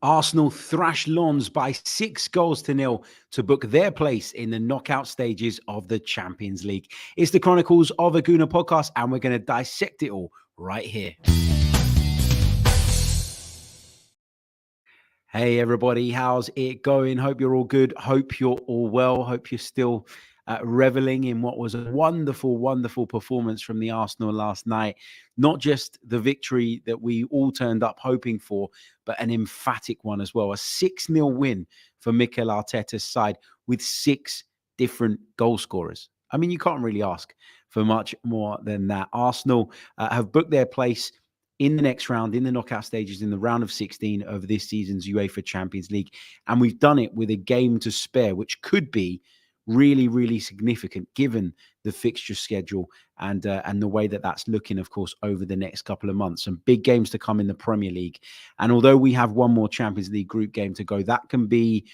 Arsenal thrashed Lens by 6-0 to book their place in the knockout stages of the Champions League. It's the Chronicles of a Gooner podcast, and we're going to dissect it all right here. Hey, everybody, how's it going? Hope you're all good. Hope you're all well. Hope you're still reveling in what was a wonderful, wonderful performance from the Arsenal last night. Not just the victory that we all turned up hoping for, but an emphatic one as well. A 6-0 win for Mikel Arteta's side with 6 different goal scorers. I mean, you can't really ask for much more than that. Arsenal have booked their place in the next round, in the knockout stages, in the round of 16 of this season's UEFA Champions League. And we've done it with a game to spare, which could be really, really significant given the fixture schedule and the way that that's looking, of course, over the next couple of months. Some big games to come in the Premier League. And although we have one more Champions League group game to go, that can be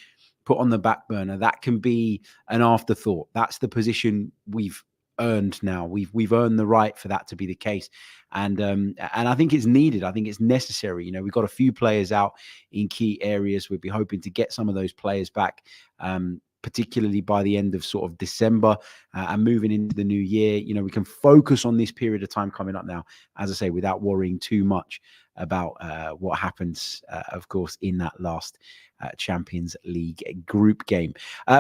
put on the back burner. That can be an afterthought. That's the position we've earned now. We've earned the right for that to be the case. And I think it's needed. I think it's necessary. You know, we've got a few players out in key areas. We'd be hoping to get some of those players back, particularly by the end of sort of December and moving into the new year. You know, we can focus on this period of time coming up now, as I say, without worrying too much about what happens, of course, in that last Champions League group game.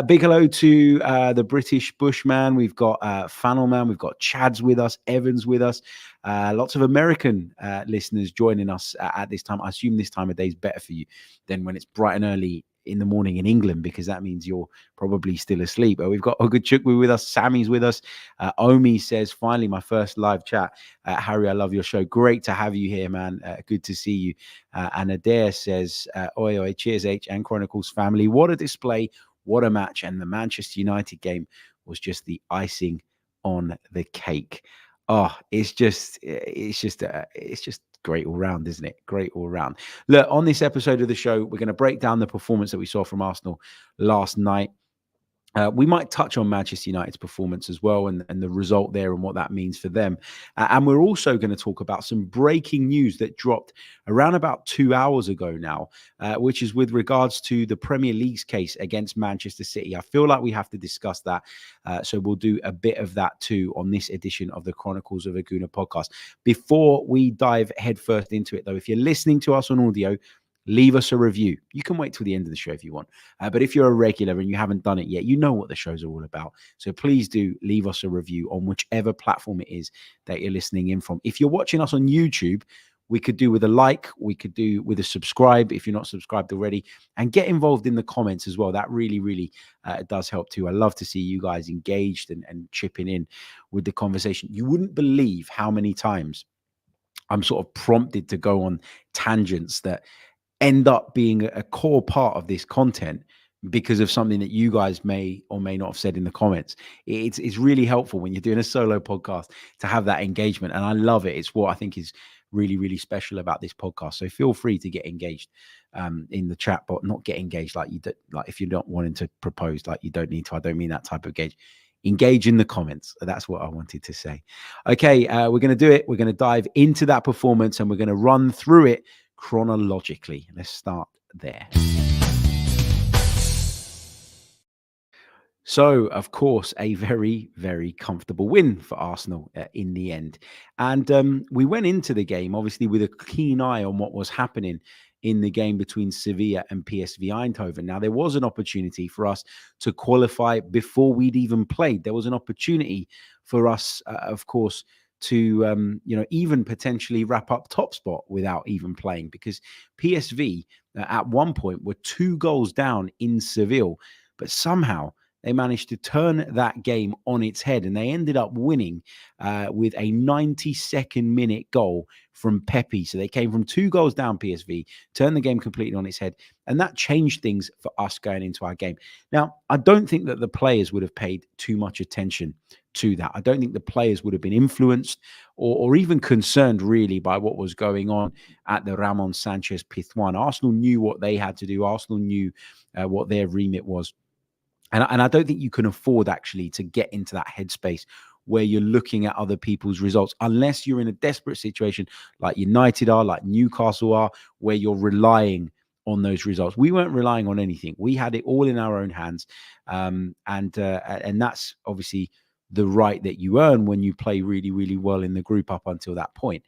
Big hello to the British Bushman. We've got Funnelman. We've got Chad's with us, Evans with us. Lots of American listeners joining us at this time. I assume this time of day is better for you than when it's bright and early in the morning in England, because that means you're probably still asleep. We've got Ogachukwu with us. Sammy's with us. Omi says, finally, my first live chat. Harry, I love your show. Great to have you here, man. Good to see you. And Adair says, oi, oi, cheers, H and Chronicles family. What a display. What a match. And the Manchester United game was just the icing on the cake. Oh, it's just great all round, isn't it? Great all round. Look, on this episode of the show, we're going to break down the performance that we saw from Arsenal last night. We might touch on Manchester United's performance as well and the result there and what that means for them. And we're also going to talk about some breaking news that dropped around about 2 hours ago now, which is with regards to the Premier League's case against Manchester City. I feel like we have to discuss that. So we'll do a bit of that too on this edition of the Chronicles of a Gooner podcast. Before we dive headfirst into it, though, if you're listening to us on audio, leave us a review. You can wait till the end of the show if you want. But if you're a regular and you haven't done it yet, you know what the shows are all about. So please do leave us a review on whichever platform it is that you're listening in from. If you're watching us on YouTube, we could do with a like, we could do with a subscribe if you're not subscribed already, and get involved in the comments as well. That really, really does help too. I love to see you guys engaged and chipping in with the conversation. You wouldn't believe how many times I'm sort of prompted to go on tangents that end up being a core part of this content because of something that you guys may or may not have said in the comments. It's really helpful when you're doing a solo podcast to have that engagement, and I love it. It's what I think is really, really special about this podcast. So feel free to get engaged in the chat, but not get engaged like you do, like if you're not wanting to propose, like you don't need to. I don't mean that type of engage in the comments. That's what I wanted to say. Okay, we're going to do it. We're going to dive into that performance and we're going to run through it chronologically. Let's start there. So, of course, a very, very comfortable win for Arsenal in the end. And we went into the game, obviously, with a keen eye on what was happening in the game between Sevilla and PSV Eindhoven. Now, there was an opportunity for us to qualify before we'd even played. There was an opportunity for us, of course, to even potentially wrap up top spot without even playing, because PSV at one point were 2 goals down in Seville, but somehow they managed to turn that game on its head, and they ended up winning with a 92nd minute goal from Pepe. So they came from 2 goals down, PSV, turned the game completely on its head, and that changed things for us going into our game. Now, I don't think that the players would have paid too much attention to that. I don't think the players would have been influenced or even concerned really by what was going on at the Ramon Sanchez Pizjuan. Arsenal knew what they had to do. Arsenal knew what their remit was. And I don't think you can afford actually to get into that headspace where you're looking at other people's results, unless you're in a desperate situation like United are, like Newcastle are, where you're relying on those results. We weren't relying on anything. We had it all in our own hands, and that's obviously the right that you earn when you play really, really well in the group up until that point.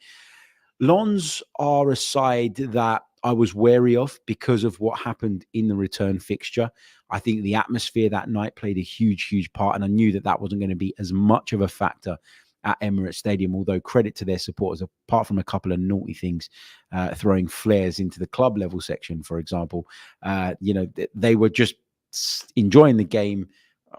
Lens are a side that I was wary of because of what happened in the return fixture. I think the atmosphere that night played a huge, huge part, and I knew that wasn't going to be as much of a factor at Emirates Stadium, although credit to their supporters, apart from a couple of naughty things, throwing flares into the club level section, for example, they were just enjoying the game.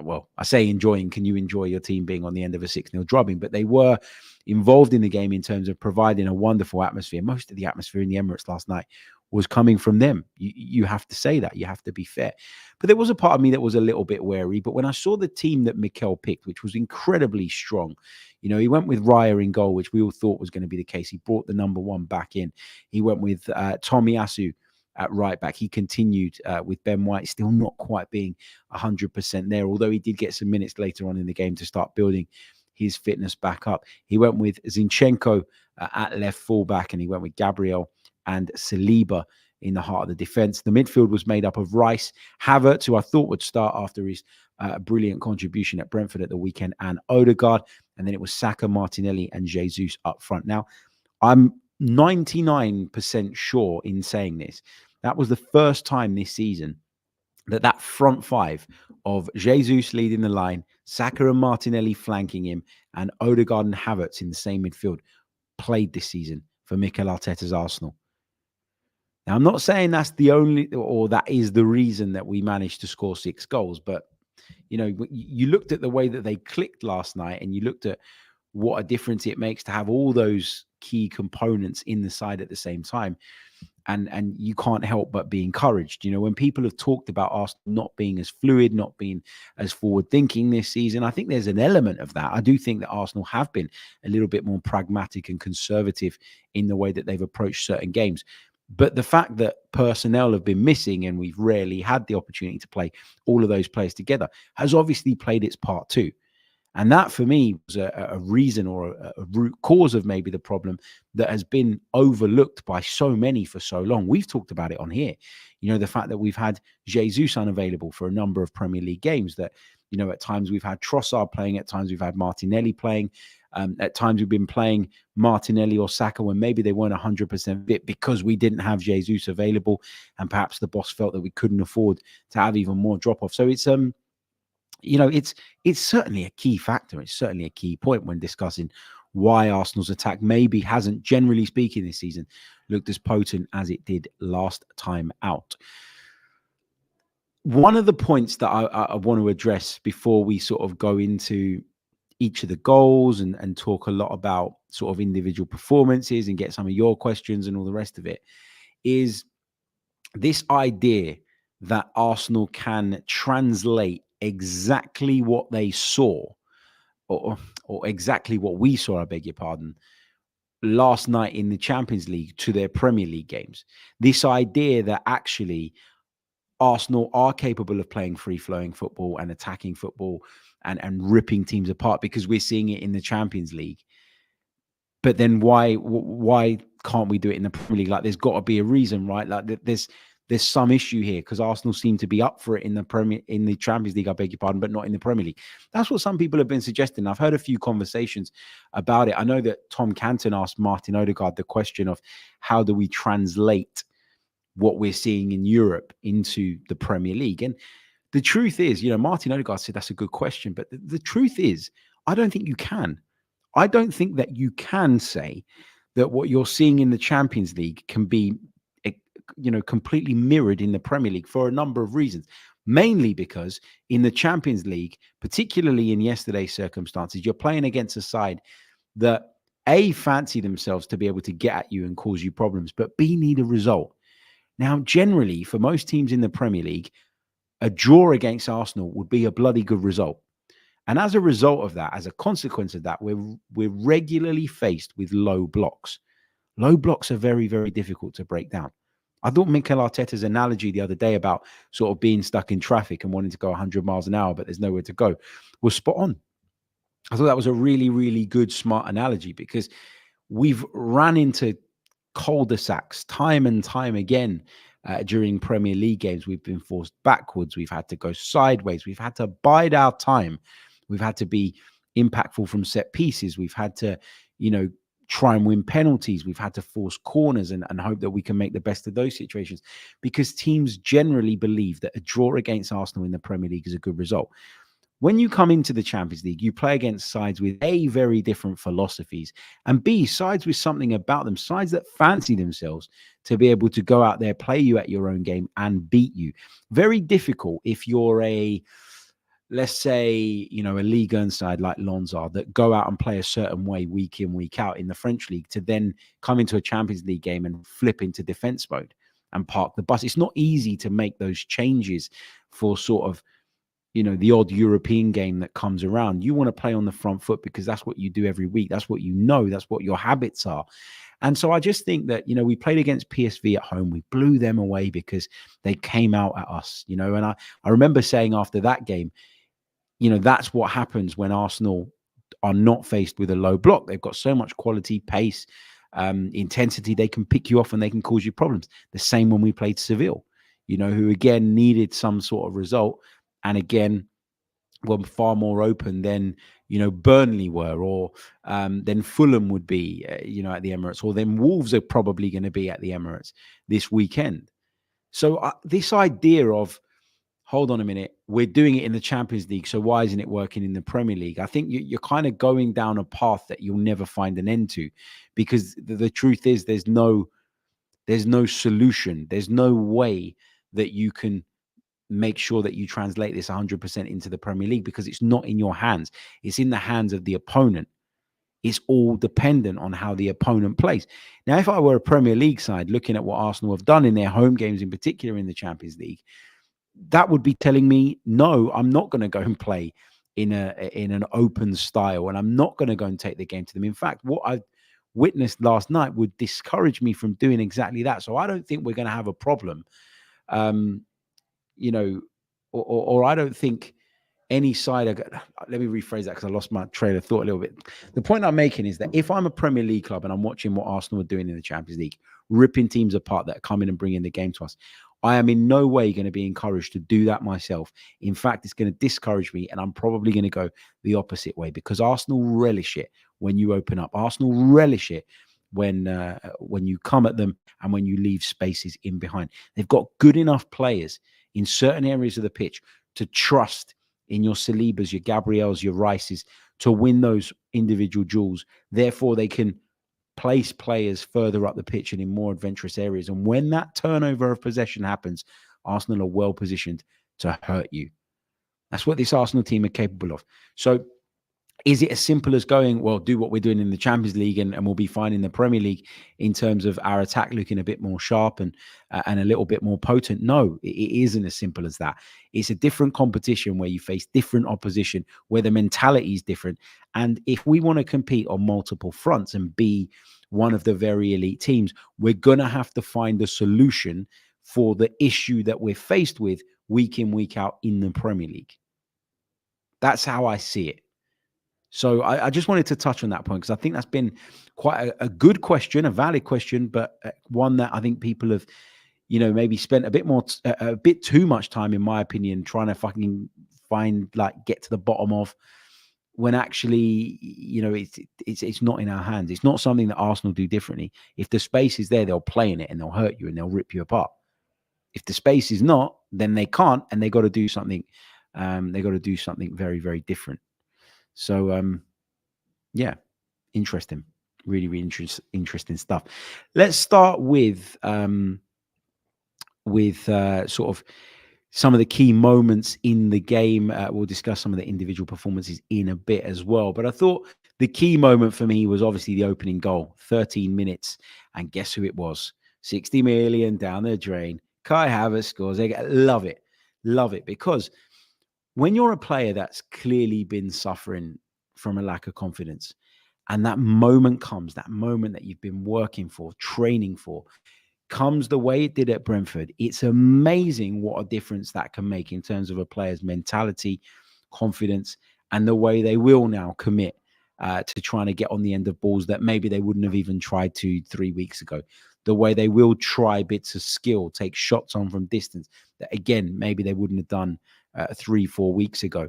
Well, I say enjoying. Can you enjoy your team being on the end of a 6-0 drubbing? But they were involved in the game in terms of providing a wonderful atmosphere. Most of the atmosphere in the Emirates last night was coming from them. You have to say that. You have to be fair. But there was a part of me that was a little bit wary. But when I saw the team that Mikel picked, which was incredibly strong, he went with Raya in goal, which we all thought was going to be the case. He brought the number one back in. He went with Tomiyasu at right back. He continued with Ben White still not quite being 100% there, although he did get some minutes later on in the game to start building his fitness back up. He went with Zinchenko at left fullback, and he went with Gabriel and Saliba in the heart of the defense. The midfield was made up of Rice, Havertz, who I thought would start after his brilliant contribution at Brentford at the weekend, and Odegaard, and then it was Saka, Martinelli, and Jesus up front. Now, I'm 99% sure in saying this. That was the first time this season that front five of Jesus leading the line, Saka and Martinelli flanking him, and Odegaard and Havertz in the same midfield played this season for Mikel Arteta's Arsenal. Now, I'm not saying that's the only, or that is the reason that we managed to score 6 goals, but, you looked at the way that they clicked last night, and you looked at what a difference it makes to have all those key components in the side at the same time. And you can't help but be encouraged. When people have talked about Arsenal not being as fluid, not being as forward-thinking this season, I think there's an element of that. I do think that Arsenal have been a little bit more pragmatic and conservative in the way that they've approached certain games. But the fact that personnel have been missing and we've rarely had the opportunity to play all of those players together has obviously played its part too. And that, for me, was a reason or a root cause of maybe the problem that has been overlooked by so many for so long. We've talked about it on here. The fact that we've had Jesus unavailable for a number of Premier League games, that, at times we've had Trossard playing, at times we've had Martinelli playing, at times we've been playing Martinelli or Saka when maybe they weren't 100% fit because we didn't have Jesus available, and perhaps the boss felt that we couldn't afford to have even more drop-off. So it's it's certainly a key factor. It's certainly a key point when discussing why Arsenal's attack maybe hasn't, generally speaking, this season looked as potent as it did last time out. One of the points that I want to address before we sort of go into each of the goals and talk a lot about sort of individual performances and get some of your questions and all the rest of it is this idea that Arsenal can translate exactly what they saw or exactly what we saw, I beg your pardon, last night in the Champions League to their Premier League games. This idea that actually Arsenal are capable of playing free-flowing football and attacking football and ripping teams apart because we're seeing it in the Champions League. But then why can't we do it in the Premier League? Like, there's got to be a reason, right? Like, there's some issue here because Arsenal seem to be up for it in the Champions League, I beg your pardon, but not in the Premier League. That's what some people have been suggesting. I've heard a few conversations about it. I know that Tom Canton asked Martin Odegaard the question of how do we translate what we're seeing in Europe into the Premier League? And the truth is, Martin Odegaard said that's a good question, but the truth is, I don't think you can. I don't think that you can say that what you're seeing in the Champions League can be, completely mirrored in the Premier League for a number of reasons. Mainly because in the Champions League, particularly in yesterday's circumstances, you're playing against a side that A, fancy themselves to be able to get at you and cause you problems, but B, need a result. Now, generally, for most teams in the Premier League, a draw against Arsenal would be a bloody good result. And as a result of that, as a consequence of that, we're regularly faced with low blocks. Low blocks are very, very difficult to break down. I thought Mikel Arteta's analogy the other day about sort of being stuck in traffic and wanting to go 100 miles an hour, but there's nowhere to go, was spot on. I thought that was a really, really good, smart analogy because we've ran into cul-de-sacs time and time again during Premier League games, we've been forced backwards. We've had to go sideways. We've had to bide our time. We've had to be impactful from set pieces. We've had to, try and win penalties. We've had to force corners and hope that we can make the best of those situations, because teams generally believe that a draw against Arsenal in the Premier League is a good result. When you come into the Champions League, you play against sides with A, very different philosophies, and B, sides with something about them, sides that fancy themselves to be able to go out there, play you at your own game and beat you. Very difficult if you're let's say, a Ligue 1 side like Lens are that go out and play a certain way week in, week out in the French league, to then come into a Champions League game and flip into defense mode and park the bus. It's not easy to make those changes for sort of, the odd European game that comes around. You want to play on the front foot because that's what you do every week. That's what that's what your habits are. And so I just think that, we played against PSV at home. We blew them away because they came out at us, and I remember saying after that game, that's what happens when Arsenal are not faced with a low block. They've got so much quality, pace, intensity. They can pick you off and they can cause you problems. The same when we played Seville, who again needed some sort of result. And again, were far more open than, Burnley were, or than Fulham would be, at the Emirates, or then Wolves are probably going to be at the Emirates this weekend. So this idea of, hold on a minute, we're doing it in the Champions League, so why isn't it working in the Premier League? I think you're kind of going down a path that you'll never find an end to, because the truth is there's no solution. There's no way that you can make sure that you translate this 100% into the Premier League, because it's not in your hands. It's in the hands of the opponent. It's all dependent on how the opponent plays. Now, if I were a Premier League side looking at what Arsenal have done in their home games, in particular in the Champions League, that would be telling me, no, I'm not going to go and play in an open style, and I'm not going to go and take the game to them. In fact, what I witnessed last night would discourage me from doing exactly that. So I don't think we're going to have a problem. Or I don't think any side. Let me rephrase that because I lost my train of thought a little bit. The point I'm making is that if I'm a Premier League club and I'm watching what Arsenal are doing in the Champions League, ripping teams apart that are coming and bringing the game to us, I am in no way going to be encouraged to do that myself. In fact, it's going to discourage me, and I'm probably going to go the opposite way, because Arsenal relish it when you open up. Arsenal relish it when you come at them and when you leave spaces in behind. They've got good enough players in certain areas of the pitch to trust in your Salibas, your Gabriels, your Rices, to win those individual duels. Therefore, they can place players further up the pitch and in more adventurous areas. And when that turnover of possession happens, Arsenal are well positioned to hurt you. That's what this Arsenal team are capable of. So is it as simple as going, well, do what we're doing in the Champions League and we'll be fine in the Premier League in terms of our attack looking a bit more sharp and a little bit more potent? No, it isn't as simple as that. It's a different competition where you face different opposition, where the mentality is different. And if we want to compete on multiple fronts and be one of the very elite teams, we're going to have to find a solution for the issue that we're faced with week in, week out in the Premier League. That's how I see it. So I just wanted to touch on that point, because I think that's been quite a good question, a valid question, but one that I think people have, maybe spent a bit too much time, in my opinion, trying to fucking get to the bottom of, when actually, it's not in our hands. It's not something that Arsenal do differently. If the space is there, they'll play in it and they'll hurt you and they'll rip you apart. If the space is not, then they can't, and they got to do something. They got to do something very, very different. So, yeah, interesting, really, really interesting stuff. Let's start with sort of some of the key moments in the game. We'll discuss some of the individual performances in a bit as well. But I thought the key moment for me was obviously the opening goal, 13 minutes. And guess who it was? 60 million down the drain. Kai Havertz scores. Love it, because when you're a player that's clearly been suffering from a lack of confidence, and that moment comes, that moment that you've been working for, training for, comes the way it did at Brentford, it's amazing what a difference that can make in terms of a player's mentality, confidence, and the way they will now commit to trying to get on the end of balls that maybe they wouldn't have even tried to 3 weeks ago. the way they will try bits of skill, take shots on from distance that, again, maybe they wouldn't have done 3-4 weeks ago.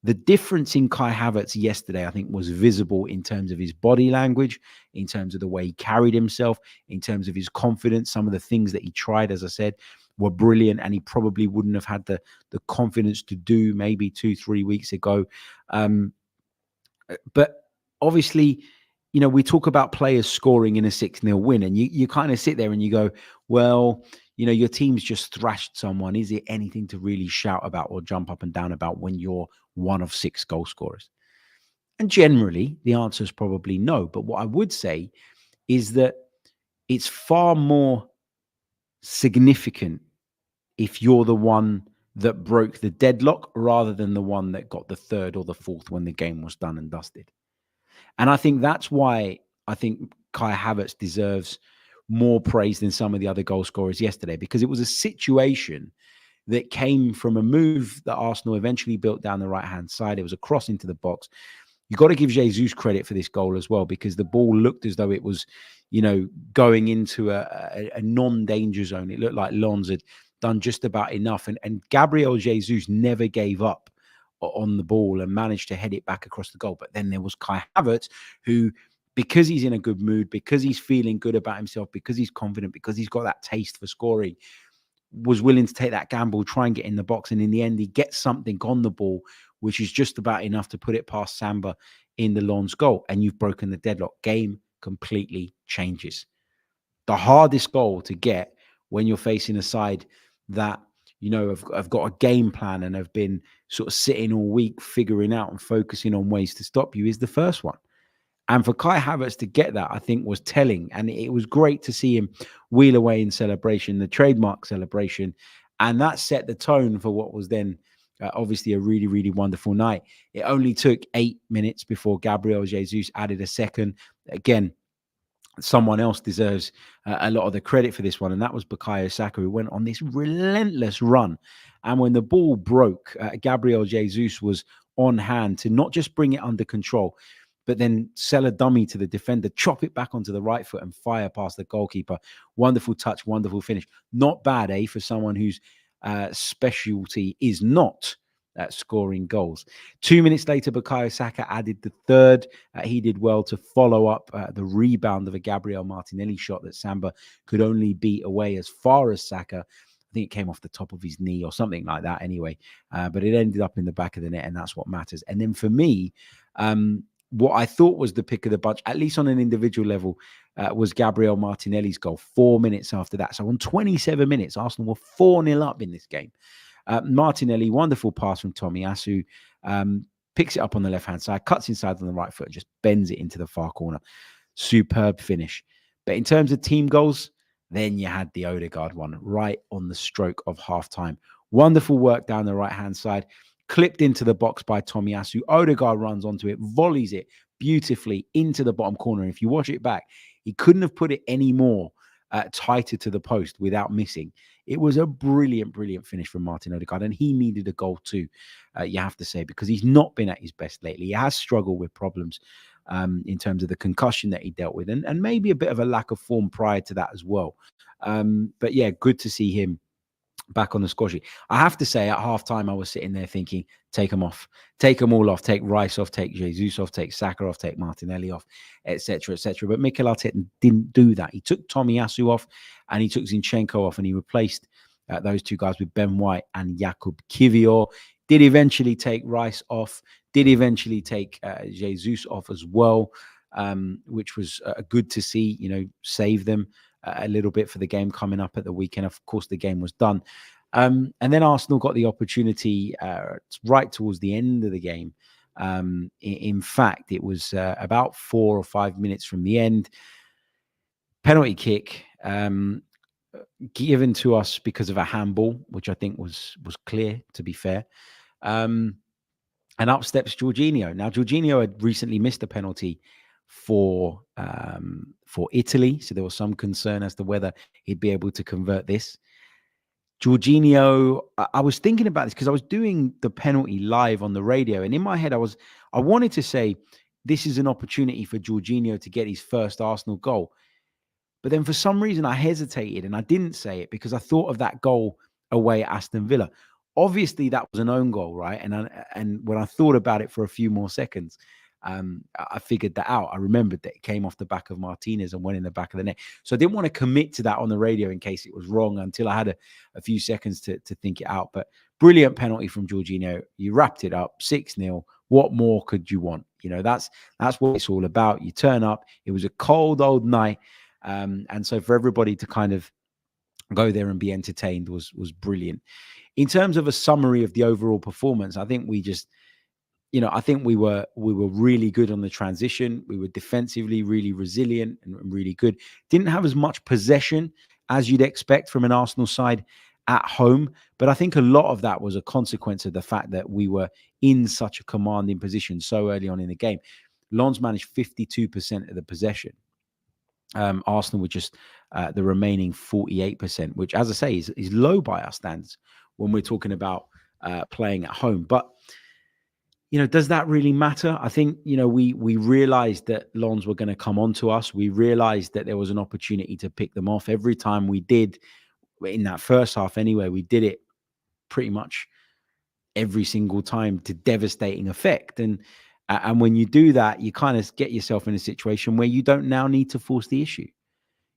The difference in Kai Havertz yesterday, I think, was visible in terms of his body language, in terms of the way he carried himself, in terms of his confidence. Some of the things that he tried, as I said, were brilliant, and he probably wouldn't have had the confidence to do maybe 2-3 weeks ago. But obviously, we talk about players scoring in a 6-0 win, and you kind of sit there and you go, well, your team's just thrashed someone. Is it anything to really shout about or jump up and down about when you're one of 6 goal scorers? And generally, the answer is probably no. But what I would say is that it's far more significant if you're the one that broke the deadlock rather than the one that got the 3rd or the 4th when the game was done and dusted. And I think that's why I think Kai Havertz deserves more praise than some of the other goal scorers yesterday, because it was a situation that came from a move that Arsenal eventually built down the right-hand side. It was a cross into the box. You've got to give Jesus credit for this goal as well, because the ball looked as though it was, going into a non-danger zone. It looked like Lens had done just about enough. And Gabriel Jesus never gave up on the ball and managed to head it back across the goal. But then there was Kai Havertz, who, because he's in a good mood, because he's feeling good about himself, because he's confident, because he's got that taste for scoring, was willing to take that gamble, try and get in the box. And in the end, he gets something on the ball, which is just about enough to put it past Samba in the Lens goal. And you've broken the deadlock. Game completely changes. The hardest goal to get when you're facing a side that, have got a game plan and have been sort of sitting all week figuring out and focusing on ways to stop you, is the first one. And for Kai Havertz to get that, I think, was telling. And it was great to see him wheel away in celebration, the trademark celebration. And that set the tone for what was then obviously a really, really wonderful night. It only took 8 minutes before Gabriel Jesus added a second. Again, someone else deserves a lot of the credit for this one, and that was Bukayo Saka, who went on this relentless run. And when the ball broke, Gabriel Jesus was on hand to not just bring it under control, but then sell a dummy to the defender, chop it back onto the right foot and fire past the goalkeeper. Wonderful touch, wonderful finish. Not bad, for someone whose specialty is not scoring goals. 2 minutes later, Bukayo Saka added the 3rd. He did well to follow up the rebound of a Gabriel Martinelli shot that Samba could only beat away as far as Saka. I think it came off the top of his knee or something like that anyway. But it ended up in the back of the net, and that's what matters. And then for me, what I thought was the pick of the bunch, at least on an individual level, was Gabriel Martinelli's goal 4 minutes after that. So on 27 minutes, Arsenal were 4-0 up in this game. Martinelli, wonderful pass from Tomiyasu, picks it up on the left-hand side, cuts inside on the right foot, just bends it into the far corner. Superb finish. But in terms of team goals, then you had the Odegaard one right on the stroke of half-time. Wonderful work down the right-hand side, clipped into the box by Tomiyasu. Odegaard runs onto it, volleys it beautifully into the bottom corner. And if you watch it back, he couldn't have put it any more tighter to the post without missing. It was a brilliant, brilliant finish from Martin Odegaard, and he needed a goal too, you have to say, because he's not been at his best lately. He has struggled with problems in terms of the concussion that he dealt with, and maybe a bit of a lack of form prior to that as well. But yeah, good to see him back on the score sheet. I have to say, at halftime, I was sitting there thinking, take them off, take them all off, take Rice off, take Jesus off, take Saka off, take Martinelli off, etc., etc. But Mikel Arteta didn't do that. He took Tomiyasu off and he took Zinchenko off, and he replaced those two guys with Ben White and Jakub Kiwior. Did eventually take Rice off, did eventually take Jesus off as well, which was good to see, save them a little bit for the game coming up at the weekend. Of course, the game was done. And then Arsenal got the opportunity right towards the end of the game. In fact, it was about 4 or 5 minutes from the end. Penalty kick given to us because of a handball, which I think was clear, to be fair. And up steps Jorginho. Now, Jorginho had recently missed a penalty for Italy, so there was some concern as to whether he'd be able to convert this. Jorginho, I was thinking about this because I was doing the penalty live on the radio, and in my head I wanted to say this is an opportunity for Jorginho to get his first Arsenal goal. But then for some reason I hesitated and I didn't say it because I thought of that goal away at Aston Villa. Obviously, that was an own goal, right? And when I thought about it for a few more seconds, I figured that out. I remembered that it came off the back of Martinez and went in the back of the net. So I didn't want to commit to that on the radio in case it was wrong until I had a few seconds to think it out. But brilliant penalty from Jorginho. You wrapped it up 6-0. What more could you want? That's what it's all about. You turn up. It was a cold old night. And so for everybody to kind of go there and be entertained was brilliant. In terms of a summary of the overall performance, I think we just, I think we were really good on the transition. We were defensively really resilient and really good. Didn't have as much possession as you'd expect from an Arsenal side at home, but I think a lot of that was a consequence of the fact that we were in such a commanding position so early on in the game. Lens managed 52% of the possession. Arsenal were just the remaining 48%, which, as I say, is low by our standards when we're talking about playing at home. But does that really matter? I think we realized that Lens were going to come onto us. We realized that there was an opportunity to pick them off. Every time we did, in that first half anyway, we did it pretty much every single time to devastating effect. And when you do that, you kind of get yourself in a situation where you don't now need to force the issue.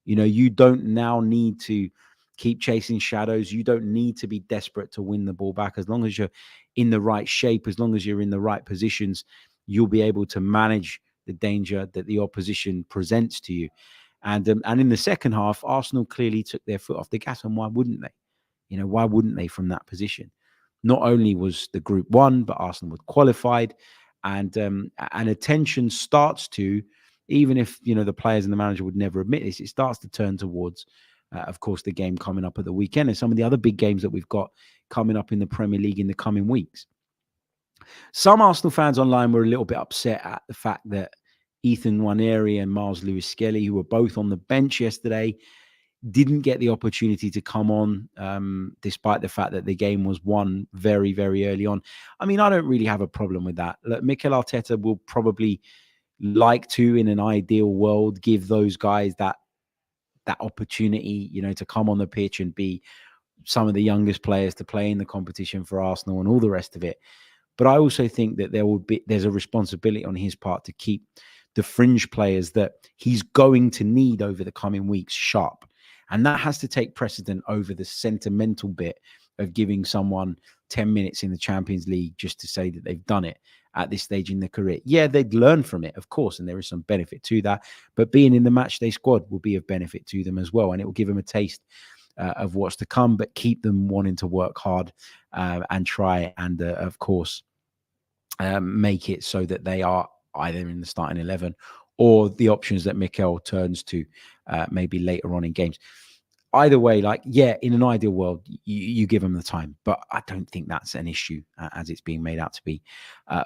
You don't now need to keep chasing shadows. You don't need to be desperate to win the ball back. As long as you're in the right shape, as long as you're in the right positions, you'll be able to manage the danger that the opposition presents to you. And in the second half, Arsenal clearly took their foot off the gas. And why wouldn't they? Why wouldn't they from that position? Not only was the group won, but Arsenal was qualified. And attention starts to, even if, the players and the manager would never admit this, it starts to turn towards, of course, the game coming up at the weekend and some of the other big games that we've got coming up in the Premier League in the coming weeks. Some Arsenal fans online were a little bit upset at the fact that Ethan Nwaneri and Miles Lewis-Skelly, who were both on the bench yesterday, didn't get the opportunity to come on, despite the fact that the game was won very, very early on. I mean, I don't really have a problem with that. Look, Mikel Arteta will probably like to, in an ideal world, give those guys that opportunity, to come on the pitch and be some of the youngest players to play in the competition for Arsenal and all the rest of it. But I also think that there's a responsibility on his part to keep the fringe players that he's going to need over the coming weeks sharp. And that has to take precedent over the sentimental bit of giving someone 10 minutes in the Champions League just to say that they've done it at this stage in their career. Yeah, they'd learn from it, of course, and there is some benefit to that. But being in the matchday squad will be of benefit to them as well. And it will give them a taste of what's to come, but keep them wanting to work hard and try and, of course, make it so that they are either in the starting 11 or the options that Mikel turns to maybe later on in games. Either way, in an ideal world, you give them the time, but I don't think that's an issue as it's being made out to be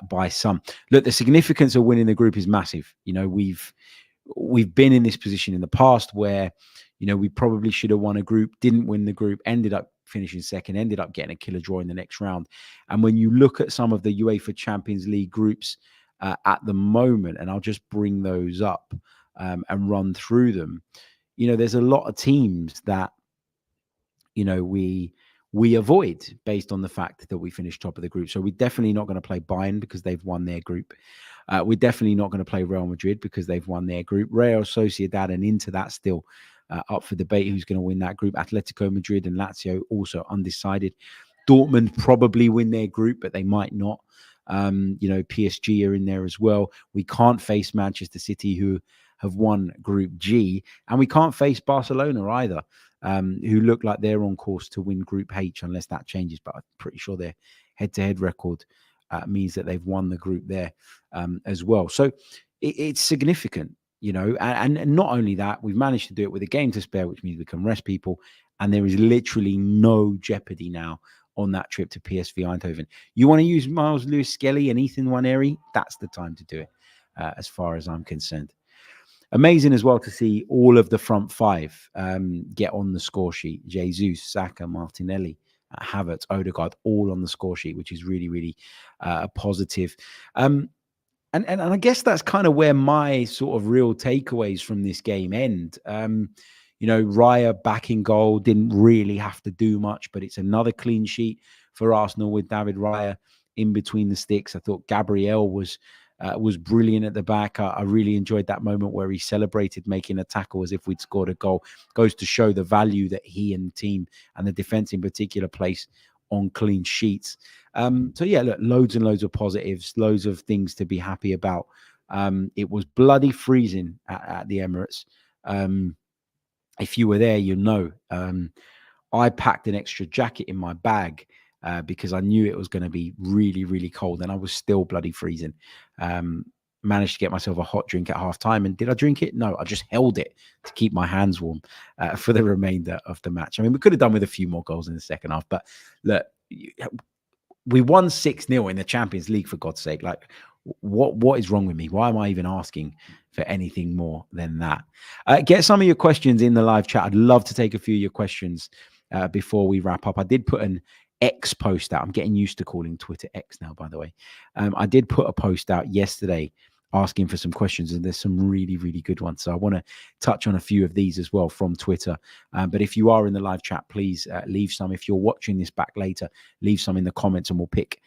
by some. Look, the significance of winning the group is massive. We've been in this position in the past where, we probably should have won a group, didn't win the group, ended up finishing second, ended up getting a killer draw in the next round. And when you look at some of the UEFA Champions League groups at the moment, and I'll just bring those up and run through them, there's a lot of teams that, we avoid based on the fact that we finished top of the group. So we're definitely not going to play Bayern because they've won their group. We're definitely not going to play Real Madrid because they've won their group. Real Sociedad and Inter, that's still up for debate who's going to win that group. Atletico Madrid and Lazio also undecided. Dortmund probably win their group, but they might not. PSG are in there as well. We can't face Manchester City, who have won Group G, and we can't face Barcelona either, who look like they're on course to win Group H unless that changes. But I'm pretty sure their head-to-head record means that they've won the group there as well. So it's significant, and not only that, we've managed to do it with a game to spare, which means we can rest people, and there is literally no jeopardy now on that trip to PSV Eindhoven. You want to use Miles Lewis-Skelly and Ethan Nwaneri? That's the time to do it, as far as I'm concerned. Amazing as well to see all of the front five get on the score sheet. Jesus, Saka, Martinelli, Havertz, Odegaard, all on the score sheet, which is really, really positive. And I guess that's kind of where my sort of real takeaways from this game end. Raya back in goal, didn't really have to do much, but it's another clean sheet for Arsenal with David Raya in between the sticks. I thought Gabriel was brilliant at the back. I really enjoyed that moment where he celebrated making a tackle as if we'd scored a goal. Goes to show the value that he and the team and the defense in particular place on clean sheets. So yeah, look, loads and loads of positives, loads of things to be happy about. It was bloody freezing at the Emirates. If you were there, you know. I packed an extra jacket in my bag because I knew it was going to be really, really cold, and I was still bloody freezing. Managed to get myself a hot drink at half time. And did I drink it? No, I just held it to keep my hands warm for the remainder of the match. I mean, we could have done with a few more goals in the second half, but look, we won 6-0 in the Champions League, for God's sake. Like, what is wrong with me? Why am I even asking for anything more than that? Get some of your questions in the live chat. I'd love to take a few of your questions before we wrap up. I did put an X post out. I'm getting used to calling Twitter X now, by the way. I did put a post out yesterday asking for some questions, and there's some really, really good ones. So I want to touch on a few of these as well from Twitter. But if you are in the live chat, please leave some. If you're watching this back later, leave some in the comments and we'll pick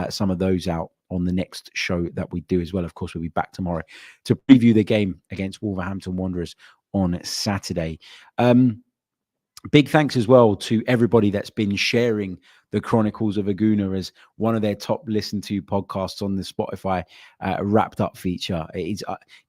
some of those out on the next show that we do as well. Of course, we'll be back tomorrow to preview the game against Wolverhampton Wanderers on Saturday. Big thanks as well to everybody that's been sharing the Chronicles of Aguna as one of their top listened to podcasts on the Spotify wrapped up feature.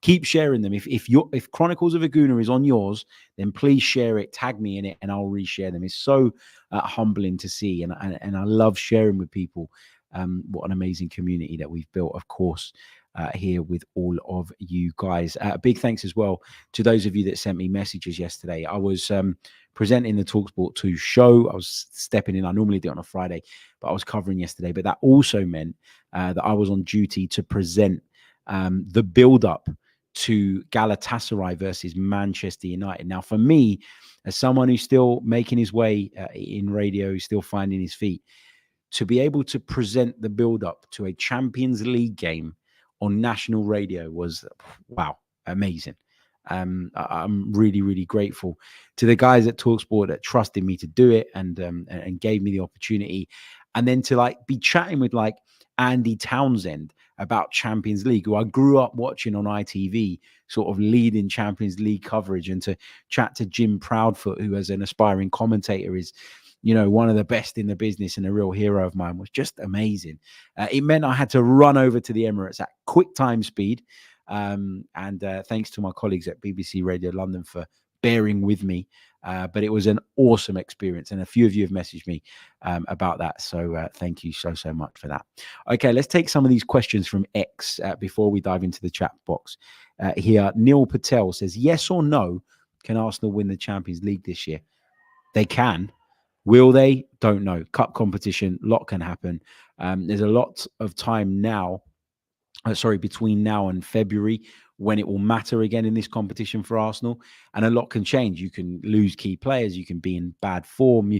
Keep sharing them. If Chronicles of Aguna is on yours, then please share it, tag me in it, and I'll reshare them. It's so humbling to see, and I love sharing with people. What an amazing community that we've built, of course, here with all of you guys. Big thanks as well to those of you that sent me messages yesterday. I was presenting the TalkSport 2 show. I was stepping in. I normally do it on a Friday, but I was covering yesterday. But that also meant that I was on duty to present the build-up to Galatasaray versus Manchester United. Now, for me, as someone who's still making his way in radio, still finding his feet, to be able to present the build-up to a Champions League game on national radio was, wow, amazing. I'm really, really grateful to the guys at TalkSport that trusted me to do it and gave me the opportunity. And then to be chatting with Andy Townsend about Champions League, who I grew up watching on ITV, sort of leading Champions League coverage, and to chat to Jim Proudfoot, who as an aspiring commentator is, one of the best in the business and a real hero of mine, was just amazing. It meant I had to run over to the Emirates at quick time speed. And thanks to my colleagues at BBC Radio London for bearing with me. But it was an awesome experience. And a few of you have messaged me about that. So thank you so much for that. Okay, let's take some of these questions from X before we dive into the chat box. Here, Neil Patel says, yes or no, can Arsenal win the Champions League this year? They can. Will they? Don't know. Cup competition, lot can happen. There's a lot of time now, between now and February, when it will matter again in this competition for Arsenal, and a lot can change. You can lose key players, you can be in bad form,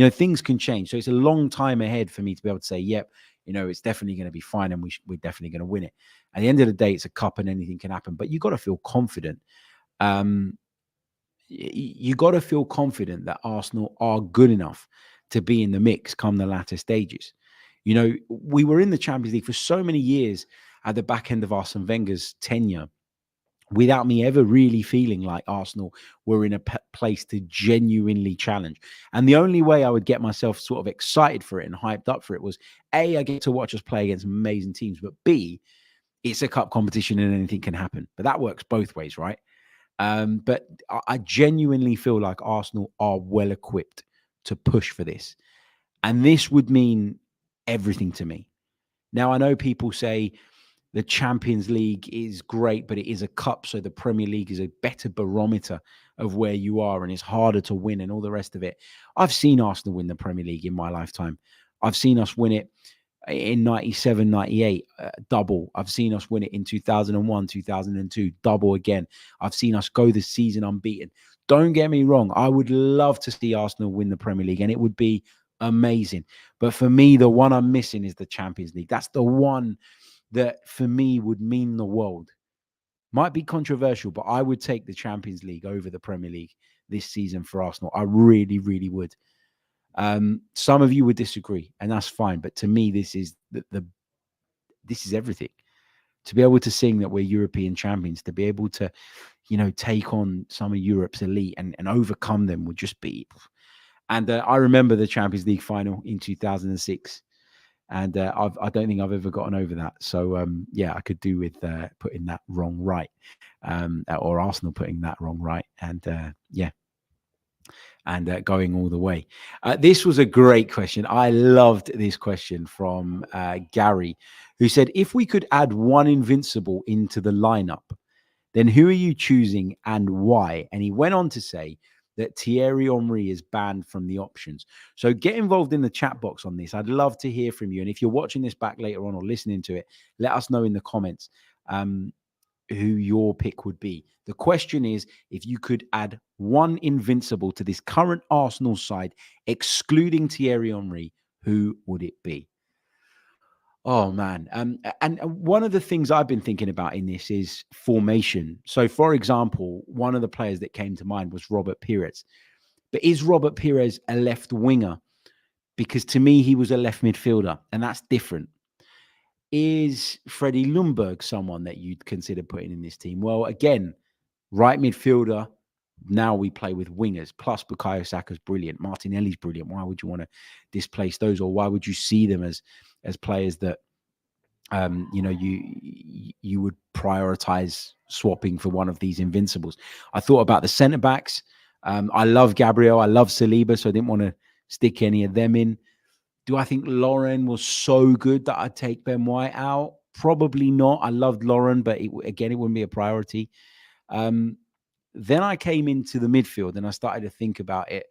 things can change. So it's a long time ahead for me to be able to say, yep, it's definitely going to be fine and we're definitely going to win it. At the end of the day, it's a cup and anything can happen, but you've got to feel confident. You got to feel confident that Arsenal are good enough to be in the mix come the latter stages. We were in the Champions League for so many years at the back end of Arsene Wenger's tenure without me ever really feeling like Arsenal were in a place to genuinely challenge. And the only way I would get myself sort of excited for it and hyped up for it was, A, I get to watch us play against amazing teams, but B, it's a cup competition and anything can happen. But that works both ways, right? But I genuinely feel like Arsenal are well equipped to push for this. And this would mean everything to me. Now, I know people say the Champions League is great, but it is a cup, so the Premier League is a better barometer of where you are and it's harder to win and all the rest of it. I've seen Arsenal win the Premier League in my lifetime. I've seen us win it in 97, 98, double. I've seen us win it in 2001, 2002, double again. I've seen us go this season unbeaten. Don't get me wrong. I would love to see Arsenal win the Premier League, and it would be amazing. But for me, the one I'm missing is the Champions League. That's the one that for me would mean the world. Might be controversial, but I would take the Champions League over the Premier League this season for Arsenal. I really, really would. Some of you would disagree, and that's fine. But to me, this is this is everything. To be able to sing that we're European champions, to be able to, take on some of Europe's elite and overcome them would just be. And I remember the Champions League final in 2006. And I don't think I've ever gotten over that. So, yeah, I could do with putting that wrong right, or Arsenal putting that wrong right. And, going all the way. This was a great question. I loved this question from Gary, who said, if we could add one Invincible into the lineup, then who are you choosing and why? And he went on to say that Thierry Henry is banned from the options. So get involved in the chat box on this. I'd love to hear from you. And if you're watching this back later on or listening to it, let us know in the comments who your pick would be. The question is, if you could add one Invincible to this current Arsenal side, excluding Thierry Henry, who would it be? Oh, man. And one of the things I've been thinking about in this is formation. So, for example, one of the players that came to mind was Robert Pires. But is Robert Pires a left winger? Because to me, he was a left midfielder, and that's different. Is Freddie Ljungberg someone that you'd consider putting in this team? Well, again, right midfielder. Now we play with wingers. Plus, Bukayo Saka's brilliant. Martinelli's brilliant. Why would you want to displace those, or why would you see them as players that you would prioritize swapping for one of these Invincibles? I thought about the centre backs. I love Gabriel. I love Saliba, so I didn't want to stick any of them in. Do I think Lauren was so good that I'd take Ben White out? Probably not. I loved Lauren, but it wouldn't be a priority. Then I came into the midfield and I started to think about it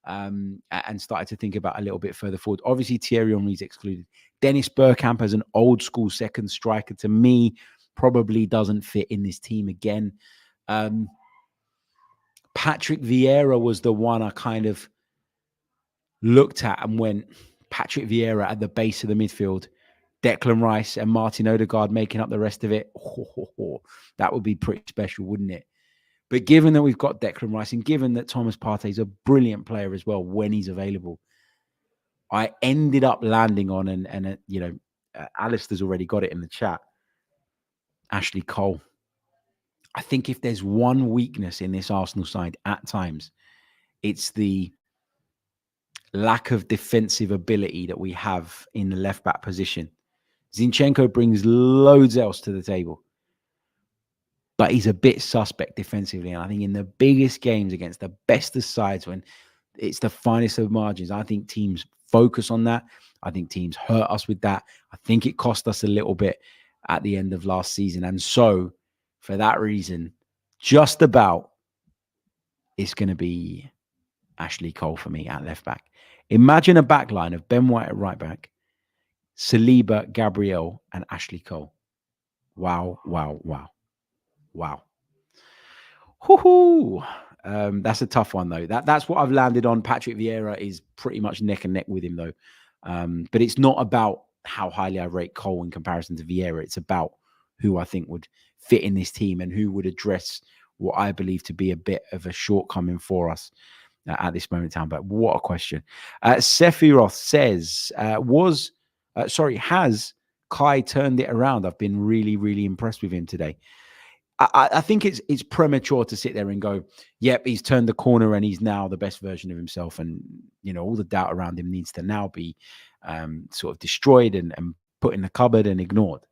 and started to think about a little bit further forward. Obviously, Thierry Henry's excluded. Dennis Bergkamp as an old school second striker, to me, probably doesn't fit in this team again. Patrick Vieira was the one I kind of looked at and went, Patrick Vieira at the base of the midfield, Declan Rice and Martin Odegaard making up the rest of it. That would be pretty special, wouldn't it? But given that we've got Declan Rice and given that Thomas Partey is a brilliant player as well when he's available, I ended up landing on, and Alistair's already got it in the chat, Ashley Cole. I think if there's one weakness in this Arsenal side at times, it's the lack of defensive ability that we have in the left-back position. Zinchenko brings loads else to the table, but he's a bit suspect defensively. And I think in the biggest games against the best of sides, when it's the finest of margins, I think teams focus on that. I think teams hurt us with that. I think it cost us a little bit at the end of last season. And so for that reason, just about it's going to be Ashley Cole for me at left back. Imagine a back line of Ben White at right back, Saliba, Gabriel, and Ashley Cole. Wow, wow, wow. Wow. Woohoo. That's a tough one, though. That's what I've landed on. Patrick Vieira is pretty much neck and neck with him, though. But it's not about how highly I rate Cole in comparison to Vieira. It's about who I think would fit in this team and who would address what I believe to be a bit of a shortcoming for us at this moment in time. But what a question. Sephiroth says, has Kai turned it around? I've been really, really impressed with him today. I think it's premature to sit there and go, yep, he's turned the corner and he's now the best version of himself. And, all the doubt around him needs to now be sort of destroyed and put in the cupboard and ignored.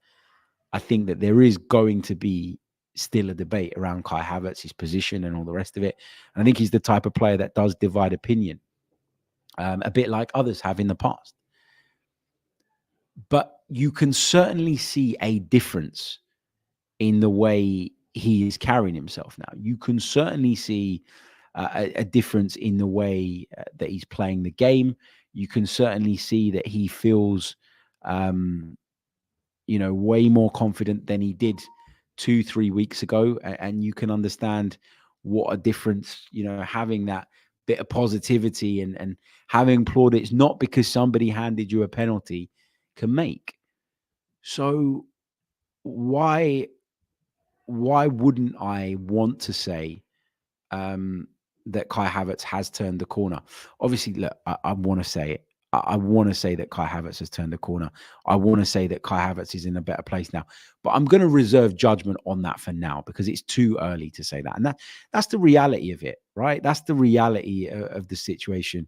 I think that there is going to be still a debate around Kai Havertz, his position and all the rest of it. And I think he's the type of player that does divide opinion, a bit like others have in the past. But you can certainly see a difference in the way he is carrying himself now. You can certainly see a difference in the way that he's playing the game. You can certainly see that he feels, way more confident than he did 2-3 weeks ago. And you can understand what a difference, having that bit of positivity and having plaudits, not because somebody handed you a penalty, can make. So why wouldn't I want to say that Kai Havertz has turned the corner? Obviously, look, I want to say it. I want to say that Kai Havertz has turned the corner. I want to say that Kai Havertz is in a better place now. But I'm going to reserve judgment on that for now because it's too early to say that. And that's the reality of it, right? That's the reality of the situation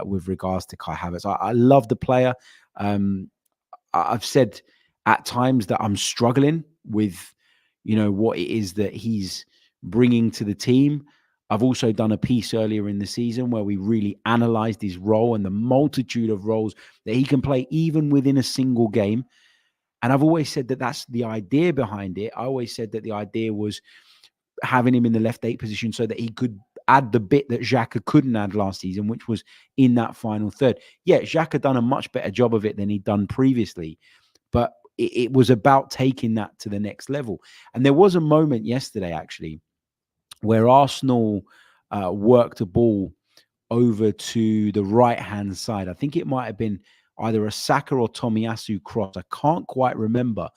with regards to Kai Havertz. I love the player. I've said at times that I'm struggling with, what it is that he's bringing to the team. I've also done a piece earlier in the season where we really analyzed his role and the multitude of roles that he can play even within a single game. And I've always said that that's the idea behind it. I always said that the idea was having him in the left 8 position so that he could add the bit that Xhaka couldn't add last season, which was in that final third. Yeah, Xhaka done a much better job of it than he'd done previously, but it was about taking that to the next level. And there was a moment yesterday, actually, where Arsenal worked a ball over to the right-hand side. I think it might have been either a Saka or Tomiyasu cross. I can't quite remember.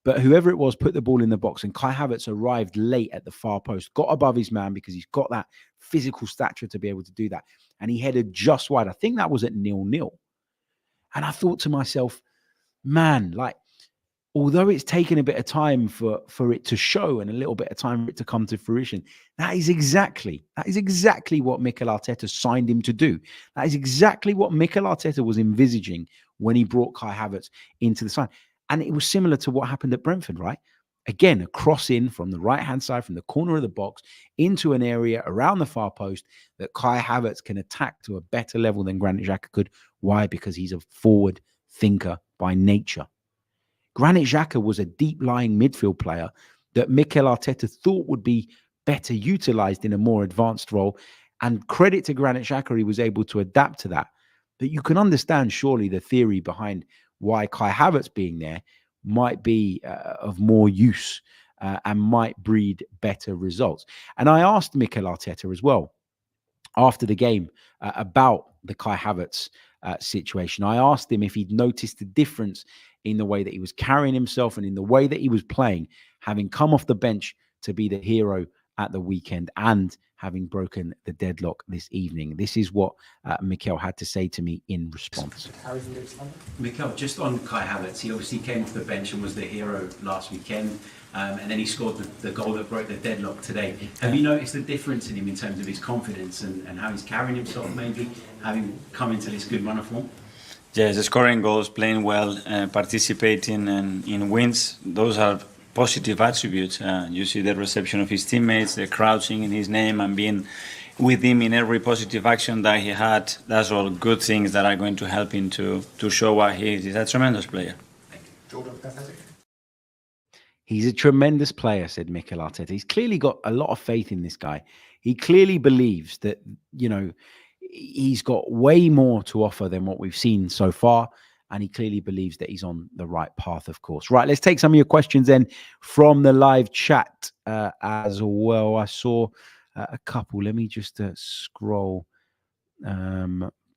But whoever it was put the ball in the box, and Kai Havertz arrived late at the far post, got above his man because he's got that physical stature to be able to do that. And he headed just wide. I think that was at 0-0. And I thought to myself, man, like, although it's taken a bit of time for it to show and a little bit of time for it to come to fruition, that is exactly what Mikel Arteta signed him to do. That is exactly what Mikel Arteta was envisaging when he brought Kai Havertz into the side. And it was similar to what happened at Brentford, right? Again, a cross in from the right-hand side, from the corner of the box, into an area around the far post that Kai Havertz can attack to a better level than Granit Xhaka could. Why? Because he's a forward thinker by nature. Granit Xhaka was a deep-lying midfield player that Mikel Arteta thought would be better utilized in a more advanced role. And credit to Granit Xhaka, he was able to adapt to that. But you can understand, surely, the theory behind why Kai Havertz being there might be of more use and might breed better results. And I asked Mikel Arteta as well after the game about the Kai Havertz situation. I asked him if he'd noticed a difference in the way that he was carrying himself and in the way that he was playing, having come off the bench to be the hero at the weekend and having broken the deadlock this evening. This is what Mikel had to say to me in response. Mikel, just on Kai Havertz, he obviously came off the bench and was the hero last weekend, and then he scored the goal that broke the deadlock today. Have you noticed the difference in him in terms of his confidence and how he's carrying himself, maybe, having come into this good run of form? Yes, scoring goals, playing well, participating in wins, those are positive attributes. You see the reception of his teammates, the crowd singing his name and being with him in every positive action that he had. That's all good things that are going to help him to show what he is. He's a tremendous player. He's a tremendous player, said Mikel Arteta. He's clearly got a lot of faith in this guy. He clearly believes that, he's got way more to offer than what we've seen so far. And he clearly believes that he's on the right path, of course. Right, let's take some of your questions then from the live chat as well. I saw a couple. Let me just scroll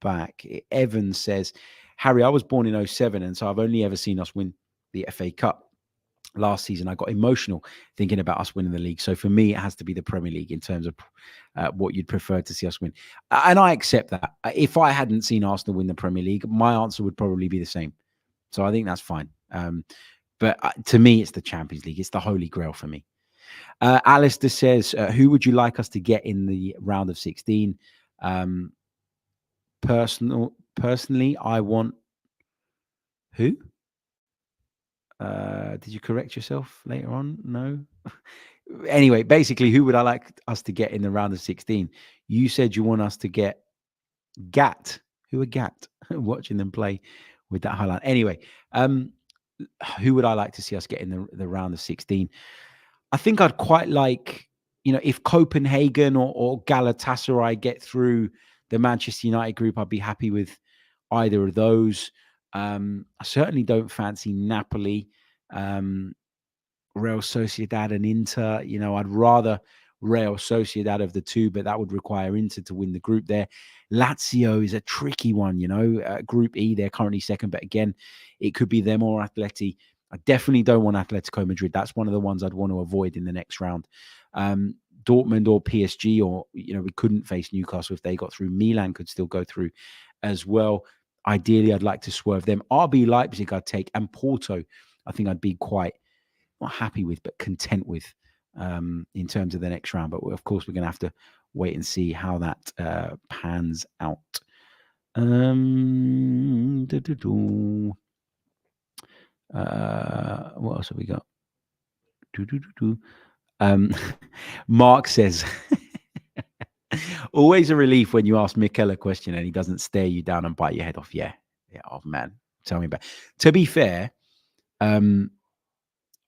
back. Evan says, Harry, I was born in 2007, and so I've only ever seen us win the FA Cup. Last season, I got emotional thinking about us winning the league. So for me, it has to be the Premier League in terms of what you'd prefer to see us win. And I accept that. If I hadn't seen Arsenal win the Premier League, my answer would probably be the same. So I think that's fine. But to me, it's the Champions League. It's the holy grail for me. Alistair says, who would you like us to get in the round of 16? Personally, I want... Who? Did you correct yourself later on? No. Anyway, basically, who would I like us to get in the round of 16? You said you want us to get Gat. Who are Gat? Watching them play with that highlight. Anyway, who would I like to see us get in the round of 16? I think I'd quite like, if Copenhagen or Galatasaray get through the Manchester United group, I'd be happy with either of those. I certainly don't fancy Napoli, Real Sociedad and Inter. I'd rather Real Sociedad of the two, but that would require Inter to win the group there. Lazio is a tricky one, Group E, they're currently second, but again, it could be them or Atleti. I definitely don't want Atletico Madrid. That's one of the ones I'd want to avoid in the next round. Dortmund or PSG, or, we couldn't face Newcastle if they got through. Milan could still go through as well. Ideally, I'd like to swerve them. RB Leipzig I'd take, and Porto I think I'd be quite, not happy with, but content with in terms of the next round. But of course, we're going to have to wait and see how that pans out. What else have we got? Mark says, always a relief when you ask Mikel a question and he doesn't stare you down and bite your head off. Yeah. Oh man, tell me about it. To be fair, I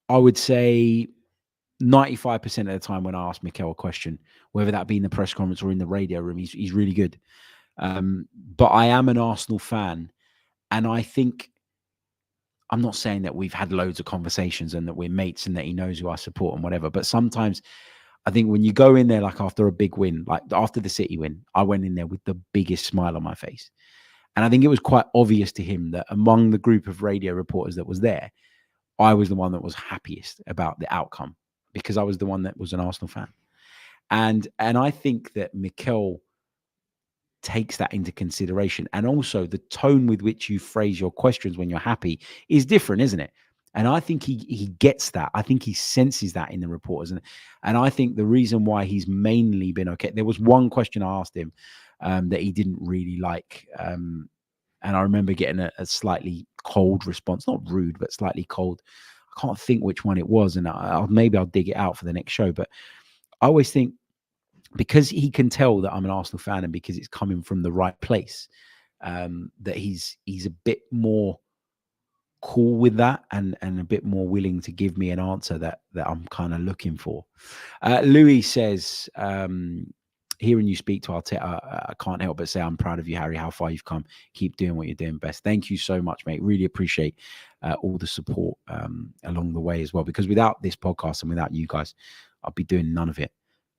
would say 95% of the time when I ask Mikel a question, whether that be in the press conference or in the radio room, he's really good. But I am an Arsenal fan, and I think, I'm not saying that we've had loads of conversations and that we're mates and that he knows who I support and whatever, but sometimes I think when you go in there, like after a big win, like after the City win, I went in there with the biggest smile on my face. And I think it was quite obvious to him that among the group of radio reporters that was there, I was the one that was happiest about the outcome, because I was the one that was an Arsenal fan. And I think that Mikel takes that into consideration. And also the tone with which you phrase your questions when you're happy is different, isn't it? And I think he gets that. I think he senses that in the reporters. And I think the reason why he's mainly been okay, there was one question I asked him that he didn't really like. And I remember getting a slightly cold response, not rude, but slightly cold. I can't think which one it was. And maybe I'll dig it out for the next show. But I always think, because he can tell that I'm an Arsenal fan and because it's coming from the right place, that he's a bit more cool with that and a bit more willing to give me an answer that I'm kind of looking for. Louis says, hearing you speak to Arteta, I can't help but say I'm proud of you, Harry, how far you've come. Keep doing what you're doing best. Thank you so much, mate. Really appreciate all the support along the way as well, because without this podcast and without you guys, I'd be doing none of it.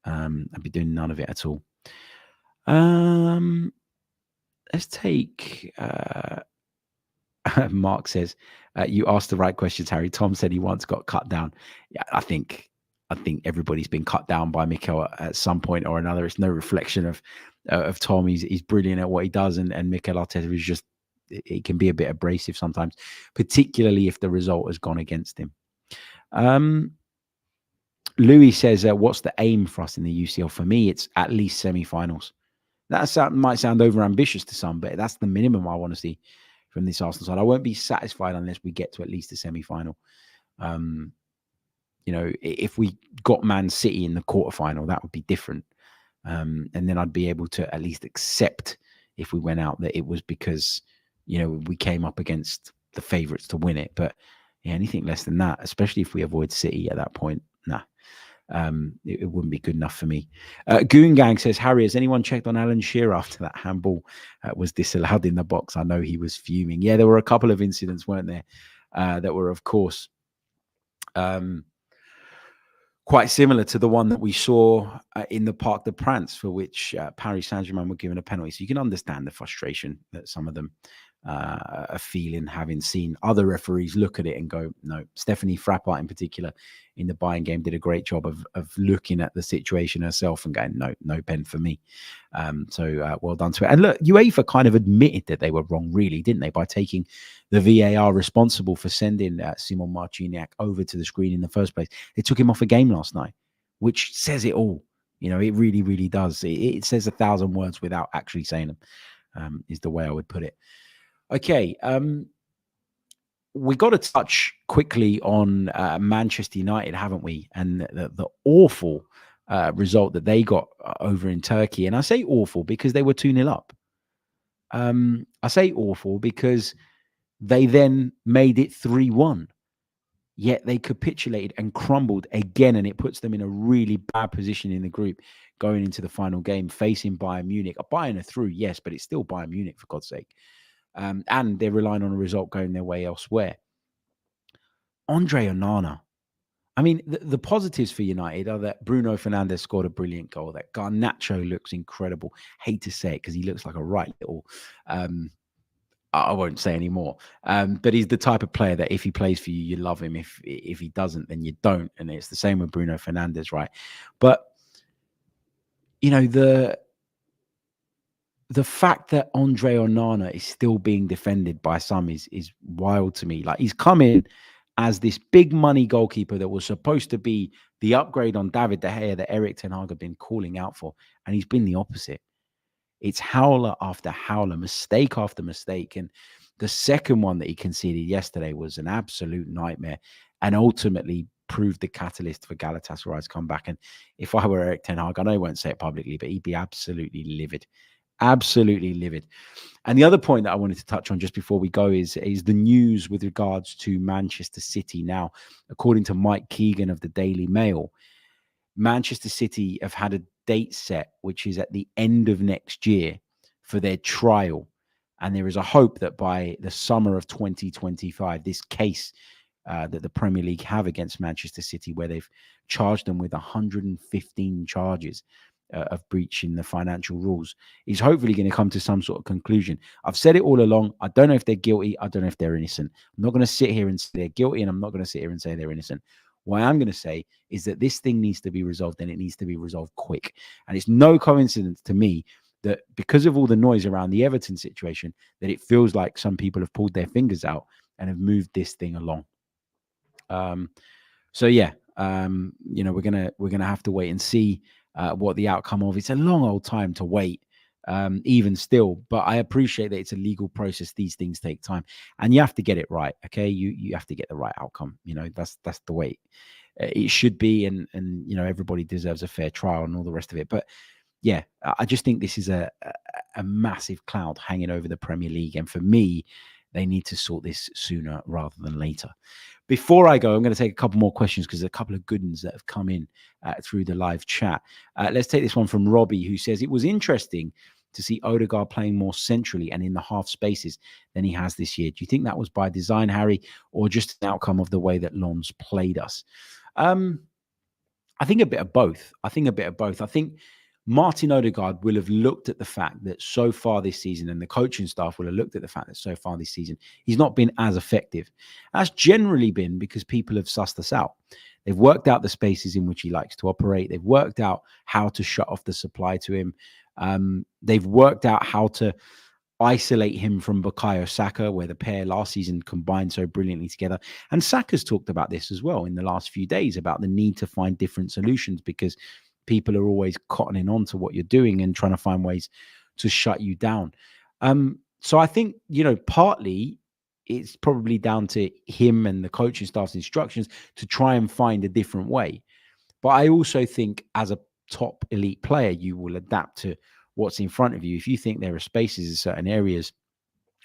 I'd be doing none of it at all. Let's take... Mark says, you asked the right questions, Harry. Tom said he once got cut down. Yeah, I think everybody's been cut down by Mikel at some point or another. It's no reflection of Tom. He's brilliant at what he does, and Mikel Arteta is just, it can be a bit abrasive sometimes, particularly if the result has gone against him. Louis says, what's the aim for us in the UCL? For me, it's at least semi-finals. That might sound over-ambitious to some, but that's the minimum I want to see from this Arsenal side. I won't be satisfied unless we get to at least a semi-final. If we got Man City in the quarterfinal, that would be different. And then I'd be able to at least accept, if we went out, that it was because, we came up against the favourites to win it. But anything less than that, especially if we avoid City at that point, nah. It wouldn't be good enough for me. Goon Gang says, Harry, has anyone checked on Alan Shearer after that handball was disallowed in the box? I know he was fuming. Yeah, there were a couple of incidents, weren't there, that were, of course, quite similar to the one that we saw in the Parc des Princes, for which Paris Saint-Germain were given a penalty. So you can understand the frustration that some of them are feeling, having seen other referees look at it and go, no. Stephanie Frappart in particular in the Bayern game did a great job of looking at the situation herself and going, no pen for me. So well done to it. And look, UEFA kind of admitted that they were wrong, really, didn't they, by taking the VAR responsible for sending Simon Marciniak over to the screen in the first place. They took him off a game last night, which says it all. It really, really does. It says 1,000 words without actually saying them, is the way I would put it. Okay, we got to touch quickly on Manchester United, haven't we? And the awful result that they got over in Turkey. And I say awful because they were 2-0 up. I say awful because they then made it 3-1. Yet they capitulated and crumbled again, and it puts them in a really bad position in the group going into the final game, facing Bayern Munich. Bayern are through, yes, but it's still Bayern Munich, for God's sake. And they're relying on a result going their way elsewhere. Andre Onana. I mean, the positives for United are that Bruno Fernandes scored a brilliant goal, that Garnacho looks incredible. Hate to say it because he looks like a right little I won't say any more. But he's the type of player that if he plays for you, you love him. If he doesn't, then you don't. And it's the same with Bruno Fernandes, right? But you know, the fact that Andre Onana is still being defended by some is wild to me. Like, he's come in as this big money goalkeeper that was supposed to be the upgrade on David De Gea that Eric Ten Hag have been calling out for, and he's been the opposite. It's howler after howler, mistake after mistake. And the second one that he conceded yesterday was an absolute nightmare and ultimately proved the catalyst for Galatasaray's comeback. And if I were Eric Ten Hag, I know he won't say it publicly, but he'd be absolutely livid. Absolutely livid. And the other point that I wanted to touch on just before we go is the news with regards to Manchester City. Now, according to Mike Keegan of the Daily Mail, Manchester City have had a date set, which is at the end of next year for their trial. And there is a hope that by the summer of 2025, this case that the Premier League have against Manchester City, where they've charged them with 115 charges of breaching the financial rules, is hopefully going to come to some sort of conclusion. I've said it all along. I don't know if they're guilty. I don't know if they're innocent. I'm not going to sit here and say they're guilty, and I'm not going to sit here and say they're innocent. What I'm going to say is that this thing needs to be resolved, and it needs to be resolved quick. And it's no coincidence to me that because of all the noise around the Everton situation, that it feels like some people have pulled their fingers out and have moved this thing along. So yeah, you know, we're gonna have to wait and see what the outcome of. It's a long old time to wait, even still. But I appreciate that it's a legal process. These things take time, and you have to get it right. Okay, you have to get the right outcome. You know, that's the way it should be, and you know, everybody deserves a fair trial and all the rest of it. But yeah, I just think this is a massive cloud hanging over the Premier League, and for me, they need to sort this sooner rather than later. Before I go, I'm going to take a couple more questions because there's a couple of good ones that have come in through the live chat. Let's take this one from Robbie, who says, it was interesting to see Odegaard playing more centrally and in the half spaces than he has this year. Do you think that was by design, Harry, or just an outcome of the way that Lens played us? I think a bit of both. I think Martin Odegaard will have looked at the fact that so far this season, and the coaching staff will have looked at the fact that so far this season, he's not been as effective. That's generally been because people have sussed us out. They've worked out the spaces in which he likes to operate. They've worked out how to shut off the supply to him. They've worked out how to isolate him from Bukayo Saka, where the pair last season combined so brilliantly together. And Saka's talked about this as well in the last few days, about the need to find different solutions because people are always cottoning on to what you're doing and trying to find ways to shut you down. So I think, you know, partly it's probably down to him and the coaching staff's instructions to try and find a different way. But I also think as a top elite player, you will adapt to what's in front of you. If you think there are spaces in certain areas,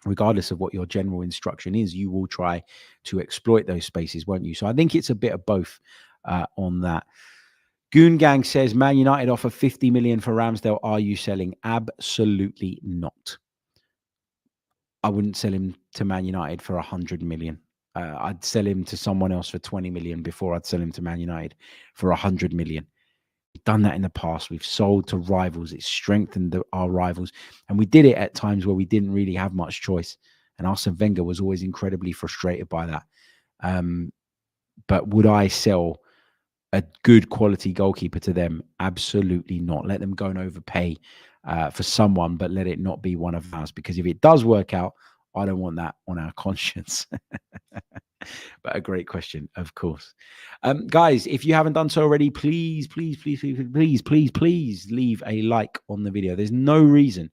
regardless of what your general instruction is, you will try to exploit those spaces, won't you? So I think it's a bit of both on that. Goon Gang says, Man United offer 50 million for Ramsdale. Are you selling? Absolutely not. I wouldn't sell him to Man United for 100 million. I'd sell him to someone else for 20 million before I'd sell him to Man United for 100 million. We've done that in the past. We've sold to rivals. It's strengthened our rivals. And we did it at times where we didn't really have much choice. And Arsene Wenger was always incredibly frustrated by that. But would I sell a good quality goalkeeper to them? Absolutely not. Let them go and overpay for someone, but let it not be one of ours, because if it does work out, I don't want that on our conscience. But a great question, of course. Guys, if you haven't done so already, please leave a like on the video. There's no reason,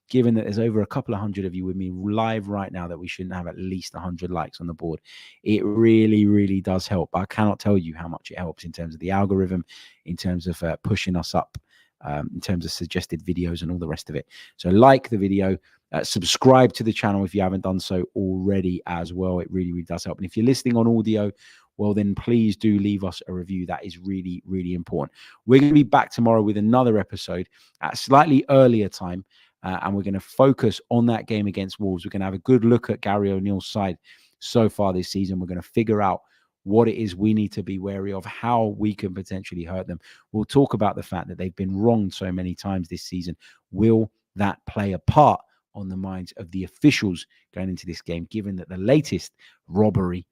given that there's over a couple of hundred of you with me live right now, that we shouldn't have at least 100 likes on the board. It really, really does help. I cannot tell you how much it helps in terms of the algorithm, in terms of pushing us up, in terms of suggested videos and all the rest of it. So like the video, subscribe to the channel if you haven't done so already as well. It really, really does help. And if you're listening on audio, well, then please do leave us a review. That is really, really important. We're going to be back tomorrow with another episode at a slightly earlier time. And we're going to focus on that game against Wolves. We're going to have a good look at Gary O'Neill's side so far this season. We're going to figure out what it is we need to be wary of, how we can potentially hurt them. We'll talk about the fact that they've been wronged so many times this season. Will that play a part on the minds of the officials going into this game, given that the latest robbery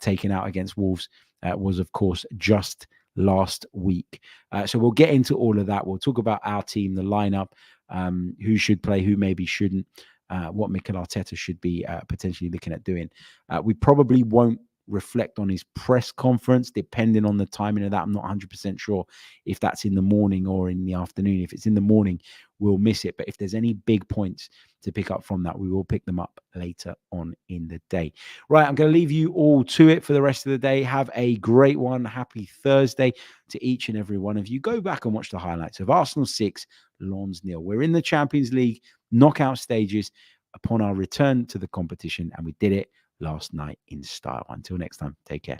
taken out against Wolves was, of course, just last week. So we'll get into all of that. We'll talk about our team, the lineup, who should play, who maybe shouldn't, what Mikel Arteta should be potentially looking at doing. We probably won't reflect on his press conference, depending on the timing of that. I'm not 100% sure if that's in the morning or in the afternoon. If it's in the morning, we'll miss it. But if there's any big points to pick up from that, we will pick them up later on in the day. Right, I'm going to leave you all to it for the rest of the day. Have a great one. Happy Thursday to each and every one of you. Go back and watch the highlights of Arsenal 6, Lens 0. We're in the Champions League knockout stages upon our return to the competition, and we did it last night in style. Until next time, take care.